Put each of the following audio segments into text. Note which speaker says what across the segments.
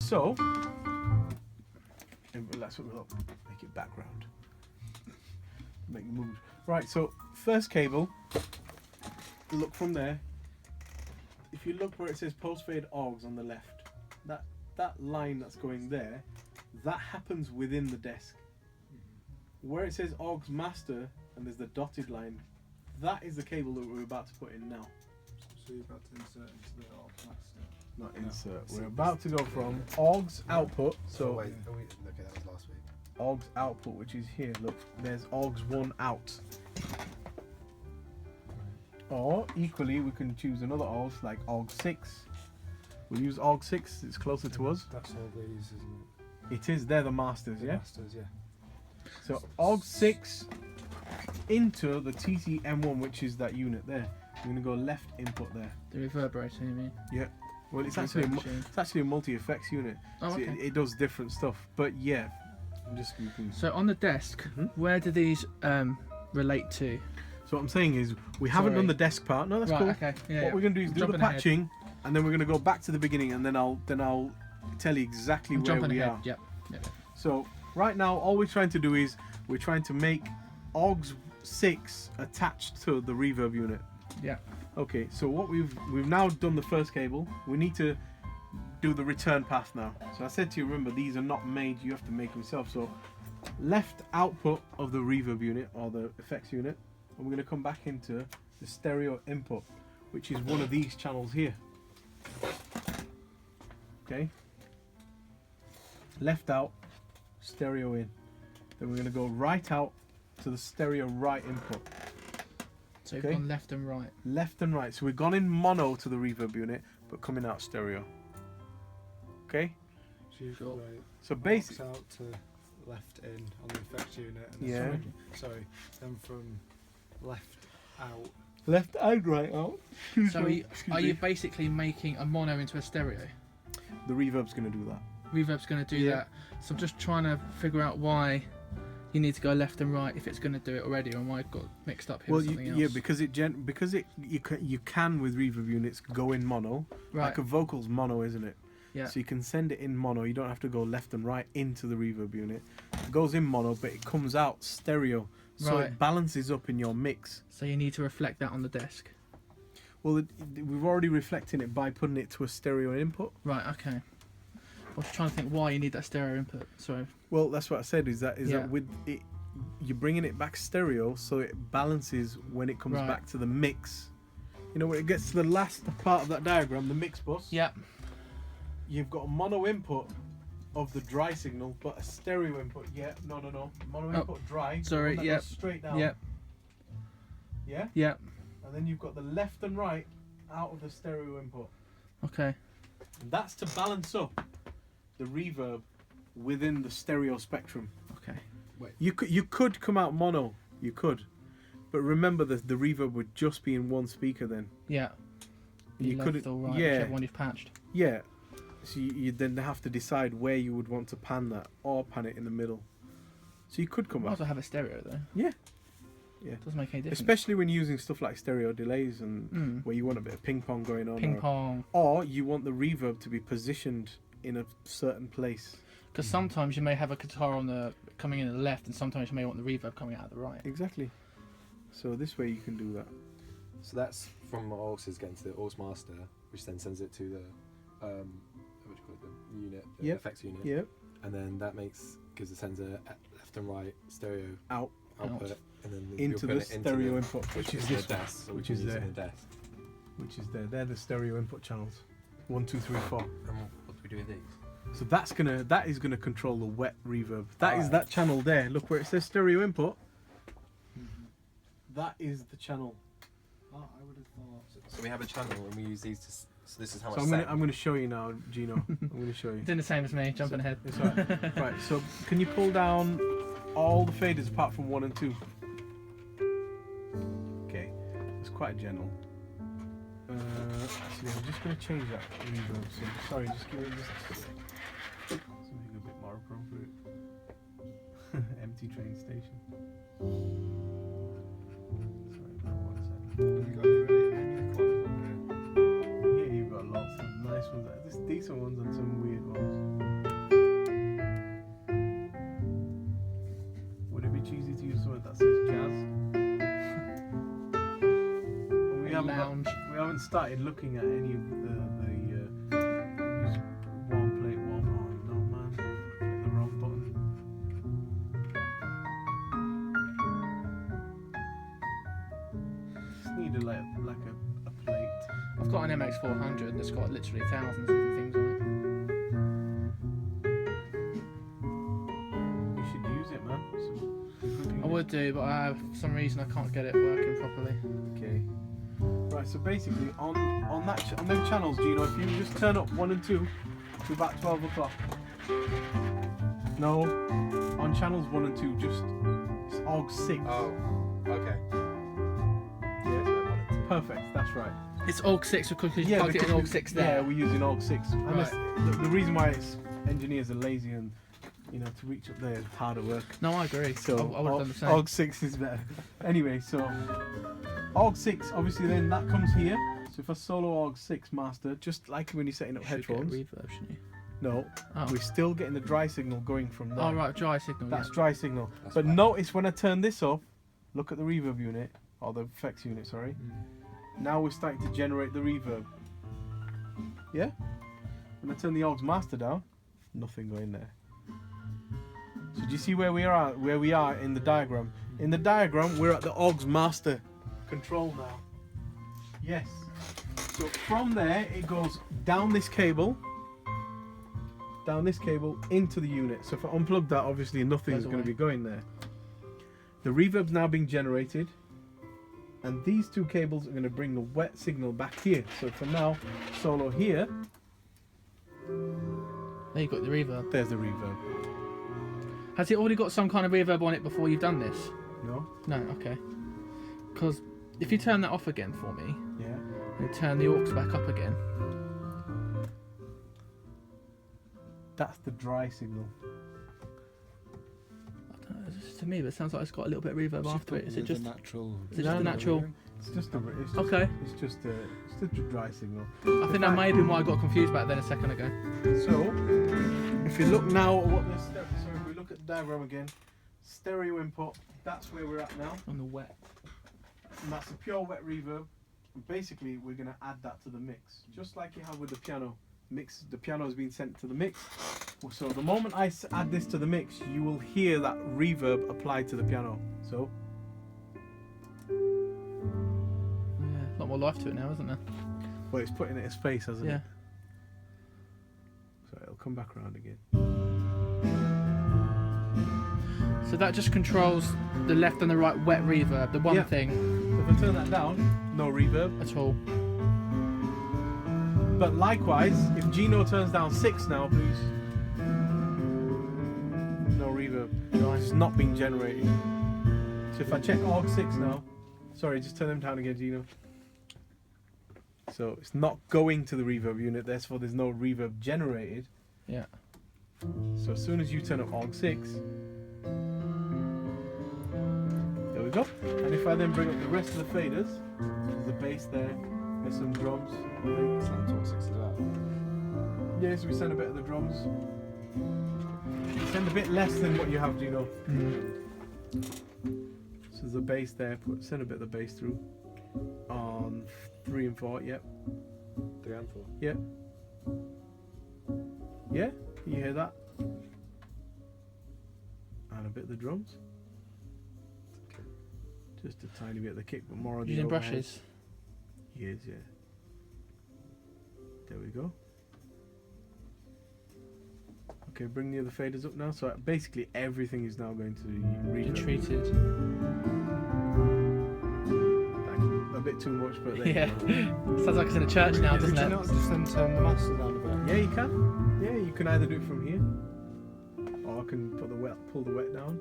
Speaker 1: So, let's make it background. Make the mood. Right, so first cable, look from there. If you look where it says post-fade AUX on the left, that line that's going there, that happens within the desk. Where it says AUX master and there's the dotted line, that is the cable that we're about to put in now.
Speaker 2: So you're about to insert into the AUX master?
Speaker 1: Not insert. We're about to go from AUX output. So
Speaker 3: wait, okay, that was last week.
Speaker 1: AUX output, which is here. Look, there's AUX 1 out. Or equally, we can choose another AUX like AUX 6. We'll use AUX 6. It's closer to us.
Speaker 2: That's all these, isn't it?
Speaker 1: It is. They're the masters,
Speaker 2: The
Speaker 1: yeah.
Speaker 2: masters, yeah.
Speaker 1: So AUX 6 into the TC-M1, which is that unit there. We're gonna go left input there.
Speaker 4: The reverberator, you mean?
Speaker 1: Yeah. Well, it's
Speaker 4: The
Speaker 1: actually
Speaker 4: reverb machine.
Speaker 1: a multi-effects unit.
Speaker 4: Oh,
Speaker 1: So
Speaker 4: okay.
Speaker 1: it does different stuff. But yeah, I'm just looking.
Speaker 4: So on the desk, where do these relate to?
Speaker 1: So what I'm saying is, we haven't done the desk part. No, that's
Speaker 4: Right,
Speaker 1: cool.
Speaker 4: okay. Yeah,
Speaker 1: What we're gonna do is do the
Speaker 4: Jumping ahead.
Speaker 1: patching, and then we're gonna go back to the beginning, and then I'll tell you exactly
Speaker 4: I'm
Speaker 1: where
Speaker 4: jumping
Speaker 1: we
Speaker 4: ahead.
Speaker 1: are.
Speaker 4: Yep. Yep.
Speaker 1: So right now, all we're trying to do is we're trying to make AUX 6 attached to the reverb unit.
Speaker 4: Yeah.
Speaker 1: Okay. So what we've now done the first cable. We need to do the return path now. So I said to you, remember, these are not made. You have to make them yourself. So left output of the reverb unit or the effects unit, and we're going to come back into the stereo input, which is one of these channels here. Okay. Left out, stereo in. Then we're going to go right out to the stereo right input.
Speaker 4: So
Speaker 1: Okay.
Speaker 4: you've gone left and right.
Speaker 1: Left and right. So we've gone in mono to the reverb unit, but coming out stereo. Okay.
Speaker 2: So you've got
Speaker 1: So basically,
Speaker 2: out to left in on the effects unit. And
Speaker 1: Yeah.
Speaker 2: Sorry. Then from left out.
Speaker 1: left and right out.
Speaker 4: So are you basically making a mono into a stereo?
Speaker 1: The reverb's going to do that.
Speaker 4: Reverb's going to do
Speaker 1: Yeah.
Speaker 4: that. So I'm just trying to figure out why you need to go left and right if it's going to do it already, or why I got mixed up here
Speaker 1: Well,
Speaker 4: with something else.
Speaker 1: yeah, because you can with reverb units go in mono.
Speaker 4: Right.
Speaker 1: Like a vocal's mono, isn't it?
Speaker 4: Yeah.
Speaker 1: So you can send it in mono. You don't have to go left and right into the reverb unit. It goes in mono, but it comes out stereo. So
Speaker 4: Right.
Speaker 1: it balances up in your mix.
Speaker 4: So you need to reflect that on the desk.
Speaker 1: Well, we've already reflected it by putting it to a stereo input.
Speaker 4: Right. Okay. I was trying to think why you need that stereo input. Sorry.
Speaker 1: Well, that's what I said. Is
Speaker 4: Yeah.
Speaker 1: that with it, you're bringing it back stereo, so it balances when it comes
Speaker 4: Right.
Speaker 1: back to the mix. You know, when it gets to the last part of that diagram, the mix bus.
Speaker 4: Yeah.
Speaker 1: You've got a mono input of the dry signal, but a stereo input. Yeah, no. Mono
Speaker 4: Oh,
Speaker 1: input dry.
Speaker 4: sorry,
Speaker 1: the one that
Speaker 4: yep,
Speaker 1: goes straight down.
Speaker 4: Yeah.
Speaker 1: Yeah.
Speaker 4: Yeah.
Speaker 1: And then you've got the left and right out of the stereo input.
Speaker 4: Okay.
Speaker 1: And that's to balance up the reverb within the stereo spectrum.
Speaker 4: Okay.
Speaker 1: You could come out mono. You could, but remember that the reverb would just be in one speaker then.
Speaker 4: Yeah.
Speaker 1: You
Speaker 4: left
Speaker 1: couldn't.
Speaker 4: or right,
Speaker 1: yeah.
Speaker 4: whichever one you've patched.
Speaker 1: Yeah. So you then have to decide where you would want to pan that, or pan it in the middle. So you could come
Speaker 4: Might
Speaker 1: out.
Speaker 4: as well have a stereo though.
Speaker 1: Yeah. Yeah.
Speaker 4: Doesn't make any difference.
Speaker 1: Especially when using stuff like stereo delays and
Speaker 4: Mm.
Speaker 1: where you want a bit of ping pong going on.
Speaker 4: Ping pong.
Speaker 1: Or you want the reverb to be positioned in a certain place.
Speaker 4: Because sometimes you may have a guitar on the coming in at the left, and sometimes you may want the reverb coming out of the right.
Speaker 1: Exactly. So this way you can do that.
Speaker 3: So that's from AUX's getting to the AUX master, which then sends it to the what do you call it, the unit, the
Speaker 1: Yep.
Speaker 3: effects unit.
Speaker 1: Yep.
Speaker 3: And then that gives the sensor left and right stereo
Speaker 1: Out
Speaker 3: output, and then you're
Speaker 1: into
Speaker 3: putting
Speaker 1: the
Speaker 3: it into
Speaker 1: stereo
Speaker 3: the-
Speaker 1: input, which is
Speaker 3: the
Speaker 1: this one,
Speaker 3: desk, so we
Speaker 1: which
Speaker 3: can
Speaker 1: is
Speaker 3: use it
Speaker 1: there.
Speaker 3: in the desk.
Speaker 1: which is there. They're the stereo input channels. 1, 2, 3, 4.
Speaker 5: And what do we do with these?
Speaker 1: So that is gonna control the wet reverb. That is
Speaker 3: Alright.
Speaker 1: that channel there. Look where it says stereo input. That is the channel.
Speaker 2: Oh, I would have thought.
Speaker 3: So we have a channel and we use these to. So this is how much.
Speaker 1: So I'm gonna show you now, Gino. I'm gonna show you.
Speaker 4: Doing the same as me, jumping ahead.
Speaker 1: It's right. Right. So can you pull down all the faders apart from 1 and 2? Okay. It's quite gentle. Actually, I'm just gonna change that reverb. So sorry, just give it something a bit more appropriate. Empty train station. Sorry, for 1 second.
Speaker 2: Have you got any quads on
Speaker 1: Yeah, you've got lots of nice ones. There's decent ones and some weird ones. haven't started looking at any of the use one plate, one. Oh no, man, clicked the wrong button. Just need a plate.
Speaker 4: I've got an MX400 that's got literally thousands of different things on
Speaker 1: You should use it, man.
Speaker 4: it. I would do, but for some reason I can't get it working properly.
Speaker 1: Okay. Right. So basically, on them channels, Gino, if you just turn up 1 and 2 to about 12 o'clock. No, on channels 1 and 2, just it's AUG 6.
Speaker 3: Oh, okay.
Speaker 1: Yeah. Perfect. That's right.
Speaker 4: It's AUG 6 because you plugged it in AUG 6 there.
Speaker 1: Yeah, we're using AUG 6. And
Speaker 4: Right.
Speaker 1: the reason why it's engineers are lazy and to reach up there is harder work.
Speaker 4: No, I agree.
Speaker 1: So
Speaker 4: I would have done the same.
Speaker 1: AUG 6 is better. Anyway, so AUG 6, obviously then that comes here. So if I solo AUG 6 master, just like when you're setting up
Speaker 4: Should get a
Speaker 1: headphones.
Speaker 4: reverb, shouldn't you?
Speaker 1: No,
Speaker 4: Oh.
Speaker 1: we're still getting the dry signal going from there.
Speaker 4: Oh right, dry signal.
Speaker 1: That's
Speaker 4: yeah.
Speaker 1: dry signal.
Speaker 3: That's
Speaker 1: But
Speaker 3: fine.
Speaker 1: notice when I turn this up, look at the reverb unit, or the effects unit, sorry. Now we're starting to generate the reverb. Yeah? When I turn the AUX master down, nothing going there. So do you see where we are in the diagram? In the diagram, we're at the AUX master control now. Yes. So from there, it goes down this cable into the unit. So if I unplug that, obviously nothing's
Speaker 4: Goes
Speaker 1: going to
Speaker 4: away.
Speaker 1: be going there. The reverb's now being generated, and these two cables are going to bring the wet signal back here. So for now, solo here,
Speaker 4: There you got the reverb.
Speaker 1: there's the reverb.
Speaker 4: Has it already got some kind of reverb on it before you've done this?
Speaker 1: No?
Speaker 4: No, okay. Because if you turn that off again for me,
Speaker 1: Yeah.
Speaker 4: and turn the aux back up again,
Speaker 1: That's the dry signal.
Speaker 4: I don't know, it's just to me, but it sounds like it's got a little bit of reverb after it. Is it just?
Speaker 2: natural?
Speaker 4: Is it just a natural?
Speaker 1: It's just a,
Speaker 4: Okay.
Speaker 1: It's just a dry signal.
Speaker 4: I think that may have been why I got confused back then a second ago.
Speaker 1: So, if you look now at what the stereo, so if we look at the diagram again, stereo input, that's where we're at now,
Speaker 4: On the wet.
Speaker 1: and that's a pure wet reverb. And basically, we're going to add that to the mix, just like you have with the piano. The piano has been sent to the mix. So the moment I add this to the mix, you will hear that reverb applied to the piano. So,
Speaker 4: Yeah, a lot more life to it now, isn't there?
Speaker 1: well, it's putting it in space, hasn't
Speaker 4: Yeah.
Speaker 1: it? So it'll come back around again.
Speaker 4: So that just controls the left and the right wet reverb, the one
Speaker 1: Yeah.
Speaker 4: thing
Speaker 1: So if I turn that down, no reverb.
Speaker 4: at all.
Speaker 1: But likewise, if Gino turns down 6 now, please. No reverb. It's not being generated. So if I check AUG 6 now, sorry, just turn them down again, Gino. So it's not going to the reverb unit, therefore there's no reverb generated.
Speaker 4: Yeah.
Speaker 1: So as soon as you turn up AUG 6, there we go. And if I then bring up the rest of the faders, there's a bass there, there's some drums.
Speaker 3: Sounds all 6 as well.
Speaker 1: Yeah, so we send a bit of the drums. We send a bit less than what you have, Gino. So there's a bass there, send a bit of the bass through. On 3 and 4, yep.
Speaker 3: 3 and 4.
Speaker 1: Yep. Yeah, you hear that? And a bit of the drums.
Speaker 3: Okay.
Speaker 1: Just a tiny bit of the kick, but more of the
Speaker 4: Using
Speaker 1: overhead.
Speaker 4: brushes.
Speaker 1: Yes, yeah. There we go. Okay, bring the other faders up now. So basically everything is now going to
Speaker 4: Been
Speaker 1: reverb.
Speaker 4: treated.
Speaker 1: Like, a bit too much, but there
Speaker 4: Yeah.
Speaker 1: you go.
Speaker 4: Sounds like it's in a church now,
Speaker 2: Could
Speaker 4: doesn't
Speaker 2: you
Speaker 4: it?
Speaker 2: not just then turn the master down a bit?
Speaker 1: Yeah, you can. Yeah, you can either do it from here, or I can pull the wet down,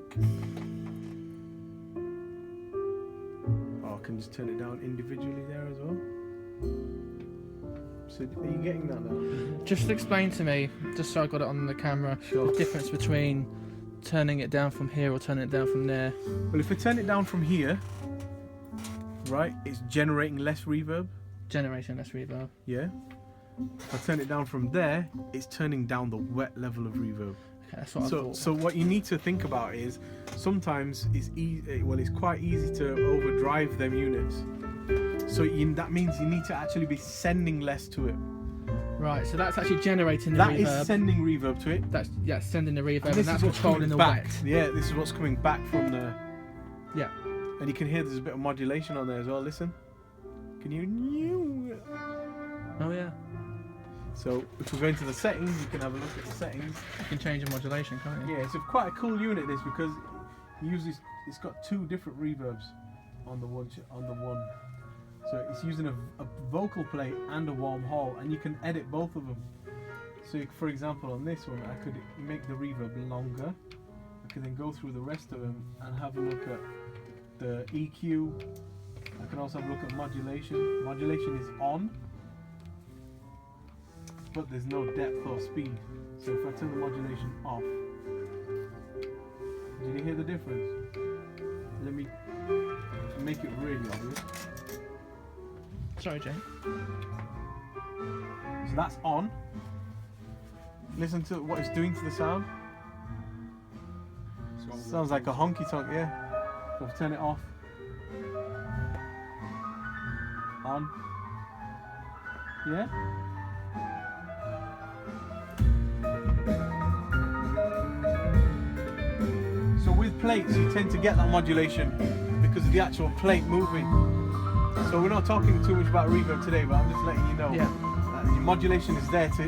Speaker 1: or I can just turn it down individually there as well. So are you getting that now?
Speaker 4: Just explain to me, just so I got it on the camera,
Speaker 1: Sure.
Speaker 4: the difference between turning it down from here or turning it down from there.
Speaker 1: Well, if we turn it down from here, right, it's generating less reverb.
Speaker 4: Generating less reverb.
Speaker 1: Yeah. If I turn it down from there, it's turning down the wet level of reverb.
Speaker 4: Okay, that's what I
Speaker 1: So,
Speaker 4: thought.
Speaker 1: so what you need to think about is sometimes it's easy. Well, it's quite easy to overdrive them units. So that means you need to actually be sending less to it.
Speaker 4: Right, so that's actually generating the
Speaker 1: That
Speaker 4: reverb.
Speaker 1: is sending reverb to it.
Speaker 4: That's sending the reverb, and
Speaker 1: this
Speaker 4: that's
Speaker 1: is what's
Speaker 4: controlling
Speaker 1: coming
Speaker 4: the
Speaker 1: back.
Speaker 4: wet.
Speaker 1: Yeah, this is what's coming back from the.
Speaker 4: Yeah.
Speaker 1: And you can hear there's a bit of modulation on there as well. Listen. Can you?
Speaker 4: Oh yeah.
Speaker 1: So if we go into the settings, you can have a look at the settings.
Speaker 4: You can change the modulation, can't you?
Speaker 1: Yeah, it's quite a cool unit this because usually it's got two different reverbs on the one. So it's using a vocal plate and a warm hall, and you can edit both of them. So for example, on this one, I could make the reverb longer. I can then go through the rest of them and have a look at the EQ. I can also have a look at modulation. Modulation is on, but there's no depth or speed. So if I turn the modulation off, did you hear the difference? Let me make it really obvious.
Speaker 4: Sorry, Jane.
Speaker 1: So that's on. Listen to what it's doing to the sound. Sounds like a honky tonk, yeah. So I've turned it off. On. Yeah? So with plates you tend to get that modulation because of the actual plate moving. So we're not talking too much about reverb today, but I'm just letting you know
Speaker 4: Yeah.
Speaker 1: that the modulation is there to